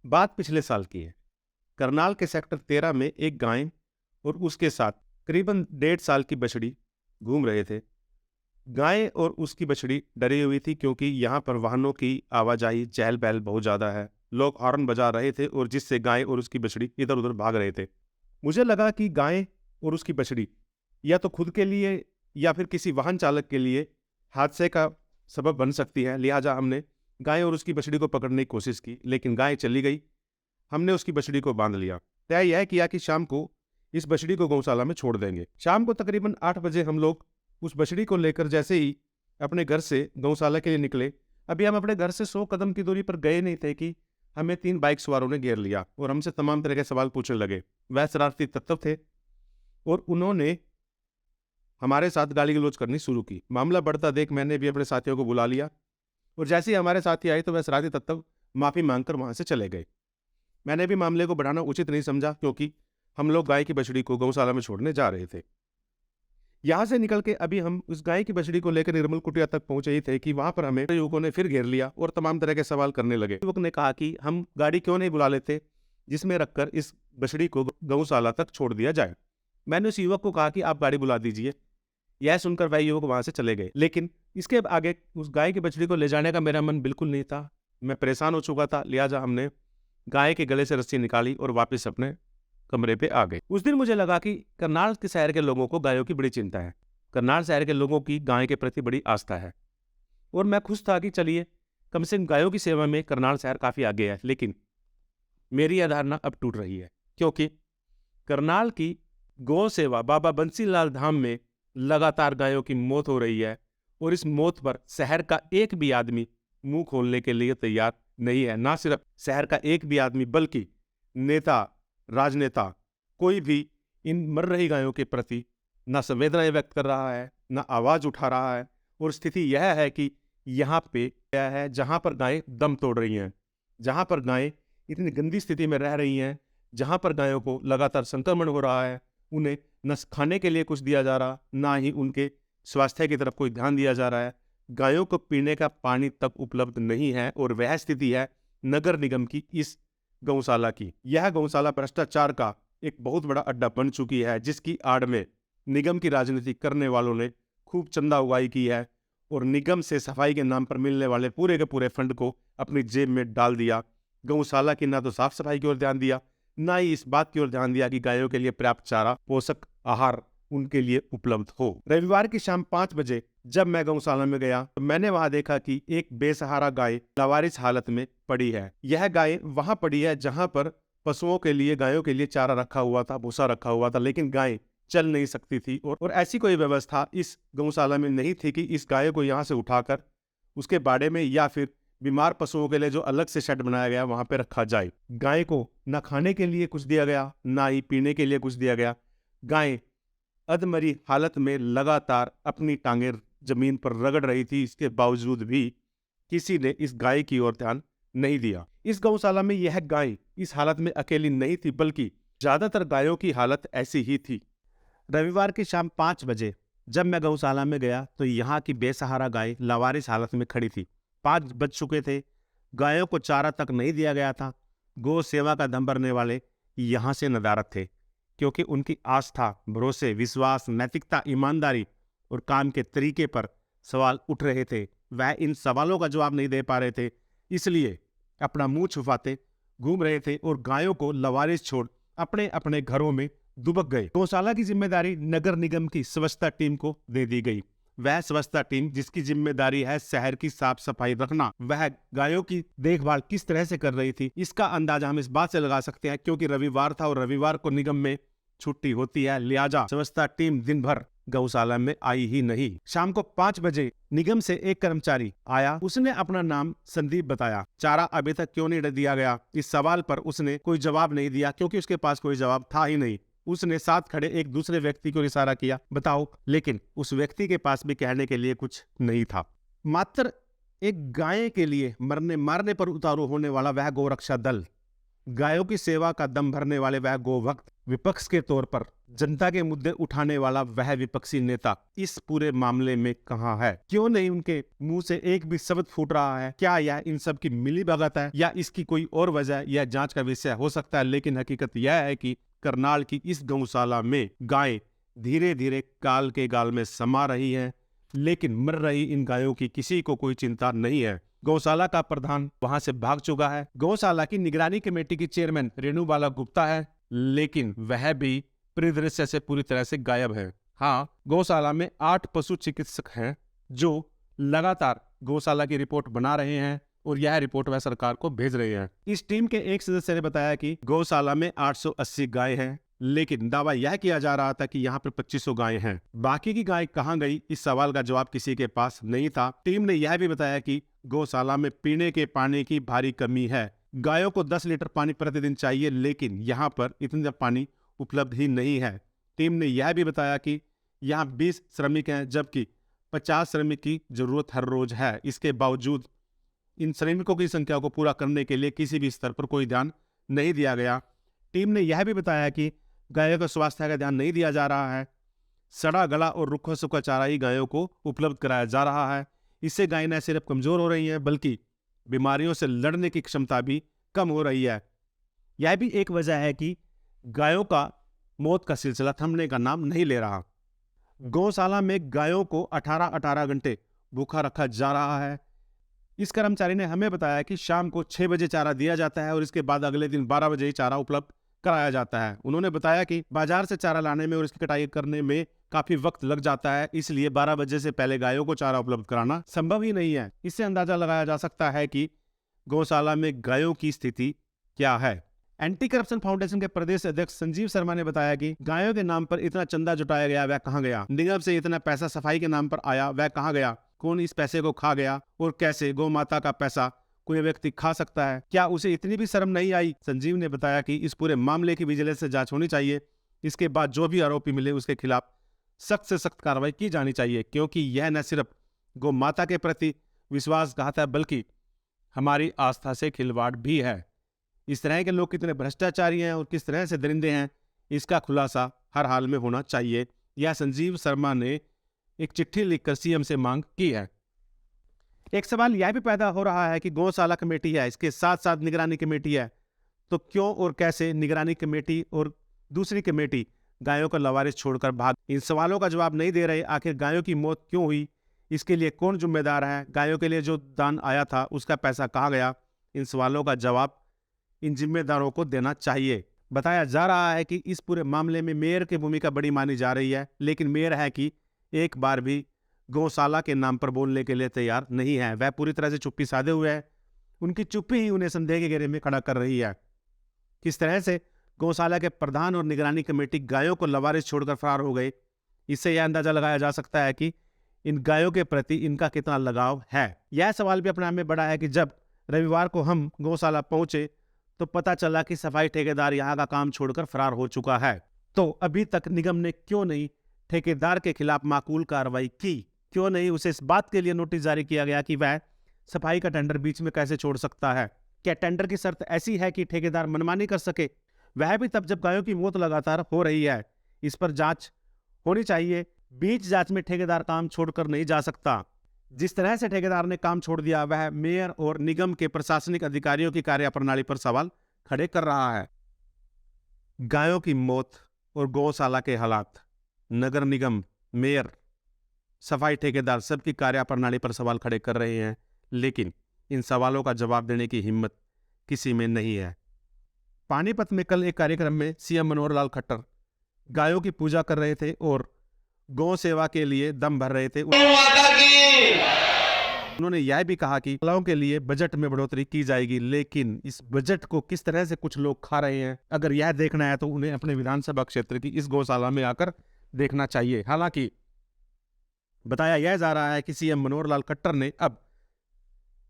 बात पिछले साल की है। करनाल के सेक्टर 13 में एक गाय और उसके साथ करीबन 1.5 साल की बछड़ी घूम रहे थे। गाय और उसकी बछड़ी डरी हुई थी क्योंकि यहाँ पर वाहनों की आवाजाही चहल पहल बहुत ज़्यादा है। लोग हॉर्न बजा रहे थे और जिससे गाय और उसकी बछड़ी इधर उधर भाग रहे थे। मुझे लगा कि गाय और उसकी बछड़ी या तो खुद के लिए या फिर किसी वाहन चालक के लिए हादसे का सबब बन सकती है। लिहाजा हमने गाय और उसकी बछड़ी को पकड़ने की कोशिश की, लेकिन गाय चली गई। हमने उसकी बछड़ी को बांध लिया। तय यह किया कि शाम को इस बछड़ी को गौशाला में छोड़ देंगे। शाम को तकरीबन 8 बजे हम लोग उस बछड़ी को लेकर जैसे ही अपने घर से गौशाला के लिए निकले, अभी हम अपने घर से 100 कदम की दूरी पर गए नहीं थे कि हमें 3 बाइक सवारों ने घेर लिया और हमसे तमाम तरह के सवाल पूछने लगे। वह शरारती तत्व थे और उन्होंने हमारे साथ गाली गलौज करनी शुरू की। मामला बढ़ता देख मैंने भी अपने साथियों को बुला लिया और जैसे ही हमारे साथी आए तो वह शरारती तत्व माफी मांगकर वहां से चले गए। मैंने भी मामले को बढ़ाना उचित नहीं समझा क्योंकि हम लोग गाय की बछड़ी को गौशाला में छोड़ने जा रहे थे। यहां से निकल के अभी हम उस गाय की बछड़ी को लेकर निर्मल कुटिया तक पहुंचे ही थे कि वहां पर हमें युवकों ने फिर घेर लिया और तमाम तरह के सवाल करने लगे। युवक ने कहा कि हम गाड़ी क्यों नहीं बुला लेते जिसमें रखकर इस बछड़ी को गौशाला तक छोड़ दिया जाए। मैंने उस युवक को कहा कि आप गाड़ी बुला दीजिए। यह सुनकर वह युवक वहां से चले गए, लेकिन इसके आगे उस गाय की बछड़ी को ले जाने का मेरा मन बिल्कुल नहीं था। मैं परेशान हो चुका था। लिहाजा हमने गाय के गले से रस्सी निकाली और वापस अपने कमरे पे आ गए। उस दिन मुझे लगा कि करनाल के शहर के लोगों को गायों की बड़ी चिंता है। करनाल शहर के लोगों की गाय के प्रति बड़ी आस्था है और मैं खुश था कि चलिए कम से कम गायों की सेवा में करनाल शहर काफी आगे है। लेकिन मेरी यह धारणा अब टूट रही है क्योंकि करनाल की गौ सेवा बाबा बंसीलाल धाम में लगातार गायों की मौत हो रही है और इस मौत पर शहर का एक भी आदमी मुंह खोलने के लिए तैयार नहीं है। ना सिर्फ शहर का एक भी आदमी बल्कि नेता, राजनेता, कोई भी इन मर रही गायों के प्रति ना संवेदनाएं व्यक्त कर रहा है, ना आवाज उठा रहा है। और स्थिति यह है कि यहाँ पे क्या है, जहां पर गायें दम तोड़ रही हैं, जहां पर गायें इतनी गंदी स्थिति में रह रही हैं, जहां पर गायों को लगातार संक्रमण हो रहा है, उन्हें न खाने के लिए कुछ दिया जा रहा, ना ही उनके स्वास्थ्य की तरफ कोई ध्यान दिया जा रहा है। गायों को पीने का पानी तक उपलब्ध नहीं है और वह स्थिति है नगर निगम की इस गौशाला की। यह गौशाला भ्रष्टाचार का एक बहुत बड़ा अड्डा बन चुकी है, जिसकी आड़ में निगम की राजनीति करने वालों ने खूब चंदा उगाई की है और निगम से सफाई के नाम पर मिलने वाले पूरे के पूरे फंड को अपनी जेब में डाल दिया। गौशाला की ना तो साफ सफाई की ओर ध्यान दिया, ना ही इस बात की ओर ध्यान दिया कि गायों के लिए पर्याप्त चारा, पोषक आहार उनके लिए उपलब्ध हो। रविवार की शाम 5 बजे जब मैं गौशाला में गया तो मैंने वहां देखा कि एक बेसहारा गाय लावारिस हालत में पड़ी है। यह गाय वहां पड़ी है जहां पर पशुओं के लिए, गायों के लिए चारा रखा हुआ था, भूसा रखा हुआ था, लेकिन गाय चल नहीं सकती थी और ऐसी कोई व्यवस्था इस गौशाला में नहीं थी कि इस गाय को यहाँ से उठाकर उसके बाड़े में या फिर बीमार पशुओं के लिए जो अलग से शेड बनाया गया वहां पे रखा जाए। गाय को ना खाने के लिए कुछ दिया गया, ना ही पीने के लिए कुछ दिया गया। गाय अधमरी हालत में लगातार अपनी टांगें जमीन पर रगड़ रही थी। इसके बावजूद भी किसी ने इस गाय की ओर ध्यान नहीं दिया। इस गौशाला में यह गाय इस हालत में अकेली नहीं थी, बल्कि ज्यादातर गायों की हालत ऐसी ही थी। रविवार की शाम 5 बजे जब मैं गौशाला में गया तो यहाँ की बेसहारा गाय लावारिस हालत में खड़ी थी। 5 बज चुके थे, गायों को चारा तक नहीं दिया गया था। गौ सेवा का दम भरने वाले यहाँ से नदारद थे क्योंकि उनकी आस्था, भरोसे, विश्वास, नैतिकता, ईमानदारी और काम के तरीके पर सवाल उठ रहे थे। वह इन सवालों का जवाब नहीं दे पा रहे थे, इसलिए अपना मुंह छुपाते घूम रहे थे और गायों को लवारिस छोड़ अपने अपने घरों में दुबक गए। गौशाला की जिम्मेदारी नगर निगम की स्वच्छता टीम को दे दी गई। वह स्वच्छता टीम जिसकी जिम्मेदारी है शहर की साफ सफाई रखना, वह गायों की देखभाल किस तरह से कर रही थी इसका अंदाजा हम इस बात से लगा सकते हैं क्योंकि रविवार था और रविवार को निगम में छुट्टी होती है। लिहाजा स्वच्छता टीम दिन भर गौशाला में आई ही नहीं। शाम को 5 बजे निगम से एक कर्मचारी आया। उसने अपना नाम संदीप बताया। चारा अभी तक क्यों नहीं दिया गया, इस सवाल पर उसने कोई जवाब नहीं दिया क्योंकि उसके पास कोई जवाब था ही नहीं। उसने साथ खड़े एक दूसरे व्यक्ति को इशारा किया, बताओ, लेकिन उस व्यक्ति के पास भी कहने के लिए कुछ नहीं था। मात्र एक गाय के लिए मरने मारने पर उतारू होने वाला वह गौरक्षा दल, गायों की सेवा का दम भरने वाले वह गौ भक्त विपक्ष के तौर पर जनता के मुद्दे उठाने वाला वह विपक्षी नेता इस पूरे मामले में कहाँ है? क्यों नहीं उनके मुंह से एक भी शब्द फूट रहा है? क्या यह इन सब की मिलीभगत है या इसकी कोई और वजह? यह जांच का विषय हो सकता है, लेकिन हकीकत यह है कि करनाल की इस गौशाला में गायें धीरे धीरे काल के गाल में समा रही हैं, लेकिन मर रही इन गायों की किसी को कोई चिंता नहीं है। गौशाला का प्रधान वहां से भाग चुका है। गौशाला की निगरानी कमेटी की चेयरमैन रेणुबाला गुप्ता है, लेकिन वह भी परिदृश्य से पूरी तरह से गायब है। हाँ, गौशाला में 8 पशु चिकित्सक हैं जो लगातार गौशाला की रिपोर्ट बना रहे हैं और यह रिपोर्ट वह सरकार को भेज रहे हैं। इस टीम के एक सदस्य ने बताया कि गौशाला में 880 गाय हैं, लेकिन दावा यह किया जा रहा था कि यहाँ पर 2500 गायें हैं। बाकी की गाय कहाँ गई, इस सवाल का जवाब किसी के पास नहीं था। टीम ने यह भी बताया कि गौशाला में पीने के पानी की भारी कमी है। गायों को 10 लीटर पानी प्रतिदिन चाहिए, लेकिन यहाँ पर इतना पानी उपलब्ध ही नहीं है। टीम ने यह भी बताया कि यहाँ 20 श्रमिक हैं, जबकि 50 श्रमिक की जरूरत हर रोज है। इसके बावजूद इन श्रमिकों की संख्या को पूरा करने के लिए किसी भी स्तर पर कोई ध्यान नहीं दिया गया। टीम ने यह भी बताया कि गायों के स्वास्थ्य का ध्यान नहीं दिया जा रहा है। सड़ा गला और रूखा सूखा चारा ही गायों को उपलब्ध कराया जा रहा है। इससे गाय न सिर्फ कमजोर हो रही हैं, बल्कि बीमारियों से लड़ने की क्षमता भी कम हो रही है। यह भी एक वजह है कि गायों का मौत का सिलसिला थमने का नाम नहीं ले रहा। गौशाला में गायों को 18 घंटे भूखा रखा जा रहा है। इस कर्मचारी ने हमें बताया कि शाम को 6 बजे चारा दिया जाता है और इसके बाद अगले दिन 12 बजे ही चारा उपलब्ध कराया जाता है। उन्होंने बताया कि बाजार से चारा लाने में और इसकी कटाई करने में काफी वक्त लग जाता है, इसलिए 12 बजे से पहले गायों को चारा उपलब्ध कराना संभव ही नहीं है। इससे अंदाजा लगाया जा सकता है कि गौशाला में गायों की स्थिति क्या है। एंटी करप्शन फाउंडेशन के प्रदेश अध्यक्ष संजीव शर्मा ने बताया कि गायों के नाम पर इतना चंदा जुटाया गया, वह कहां गया? निगम से इतना पैसा सफाई के नाम पर आया, वह कहां गया? कौन इस पैसे को खा गया और कैसे? गौ माता का पैसा कोई व्यक्ति खा सकता है? क्या उसे इतनी भी शर्म नहीं आई? संजीव ने बताया कि इस पूरे मामले की विजिलेंस से जांच होनी चाहिए। इसके बाद जो भी आरोपी मिले उसके खिलाफ सख्त से सख्त कार्रवाई की जानी चाहिए, क्योंकि यह न सिर्फ गौ माता के प्रति विश्वासघात है, बल्कि हमारी आस्था से खिलवाड़ भी है। इस तरह के लोग कितने भ्रष्टाचारी हैं और किस तरह से दरिंदे हैं, इसका खुलासा हर हाल में होना चाहिए। यह संजीव शर्मा ने एक चिट्ठी लिखकर सीएम से मांग की है। एक सवाल यह भी पैदा हो रहा है कि गौशाला कमेटी है, इसके साथ साथ निगरानी कमेटी है, तो क्यों और कैसे निगरानी कमेटी और दूसरी कमेटी गायों को लवारिस छोड़कर भाग? इन सवालों का जवाब नहीं दे रहे। आखिर गायों की मौत क्यों हुई, इसके लिए कौन जिम्मेदार है? गायों के लिए जो दान आया था उसका पैसा कहाँ गया? इन सवालों का जवाब इन जिम्मेदारों को देना चाहिए। बताया जा रहा है कि इस पूरे मामले में मेयर की भूमिका बड़ी मानी जा रही है, लेकिन मेयर है कि एक बार भी गौशाला के नाम पर बोलने के लिए तैयार नहीं है। वह पूरी तरह से चुप्पी साधे हुए है। उनकी चुप्पी ही उन्हें संदेह के घेरे में खड़ा कर रही है। किस तरह से गौशाला के प्रधान और निगरानी कमेटी गायों को लवारिस छोड़कर फरार हो गए, इससे यह अंदाजा लगाया जा सकता है कि इन गायों के प्रति इनका कितना लगाव है। यह सवाल भी अपने आप में बड़ा है कि जब रविवार को हम गौशाला पहुंचे तो पता चला कि सफाई ठेकेदार यहाँ का काम छोड़कर फरार हो चुका है। तो अभी तक निगम ने क्यों नहीं ठेकेदार के खिलाफ माकूल कार्रवाई की? क्यों नहीं उसे इस बात के लिए नोटिस जारी किया गया कि वह सफाई का टेंडर बीच में कैसे छोड़ सकता है? क्या टेंडर की शर्त ऐसी है कि ठेकेदार मनमानी कर सके? वह भी तब जब गायों की मौत लगातार हो रही है। इस पर जांच होनी चाहिए। बीच जांच में ठेकेदार काम छोड़कर नहीं जा सकता। जिस तरह से ठेकेदार ने काम छोड़ दिया, वह मेयर और निगम के प्रशासनिक अधिकारियों की कार्यप्रणाली पर सवाल खड़े कर रहा है। गायों की मौत और गौशाला के हालात, नगर निगम, मेयर, सफाई ठेकेदार सबकी कार्यप्रणाली पर सवाल खड़े कर रहे हैं, लेकिन इन सवालों का जवाब देने की हिम्मत किसी में नहीं है। पानीपत में कल एक कार्यक्रम में सीएम मनोहर लाल खट्टर गायों की पूजा कर रहे थे और गौ सेवा के लिए दम भर रहे थे। उन्होंने यह भी कहा कि महिलाओं के लिए बजट में बढ़ोतरी की जाएगी, लेकिन इस बजट को किस तरह से कुछ लोग खा रहे हैं, अगर यह देखना है तो उन्हें अपने विधानसभा क्षेत्र की इस गौशाला में आकर देखना चाहिए। हालांकि बताया यह जा रहा है कि सीएम मनोहर लाल खट्टर ने अब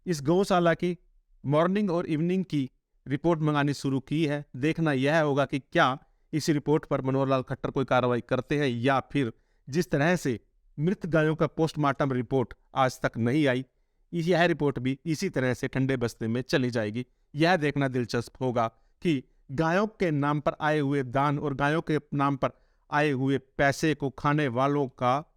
इस गौशाला की मॉर्निंग और इवनिंग की रिपोर्ट मंगानी शुरू की है। देखना यह होगा कि क्या इस रिपोर्ट पर मनोहर लाल खट्टर कोई कार्रवाई करते हैं, या फिर जिस तरह से मृत गायों का पोस्टमार्टम रिपोर्ट आज तक नहीं आई, यह रिपोर्ट भी इसी तरह से ठंडे बस्ते में चली जाएगी। यह देखना दिलचस्प होगा कि गायों के नाम पर आए हुए दान और गायों के नाम पर आए हुए पैसे को खाने वालों का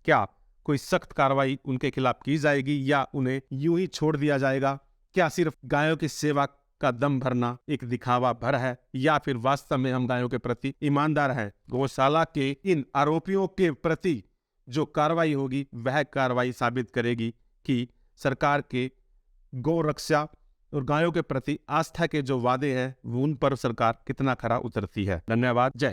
क्या कोई सख्त कार्रवाई उनके खिलाफ की जाएगी या उन्हें यूं ही छोड़ दिया जाएगा? क्या सिर्फ गायों की सेवा का दम भरना एक दिखावा भर है या फिर वास्तव में हम गायों के प्रति ईमानदार हैं? गौशाला के इन आरोपियों के प्रति जो कार्रवाई होगी वह कार्रवाई साबित करेगी कि सरकार के गौ रक्षा और गायों के प्रति आस्था के जो वादे हैं उन पर सरकार कितना खरा उतरती है। धन्यवाद। जय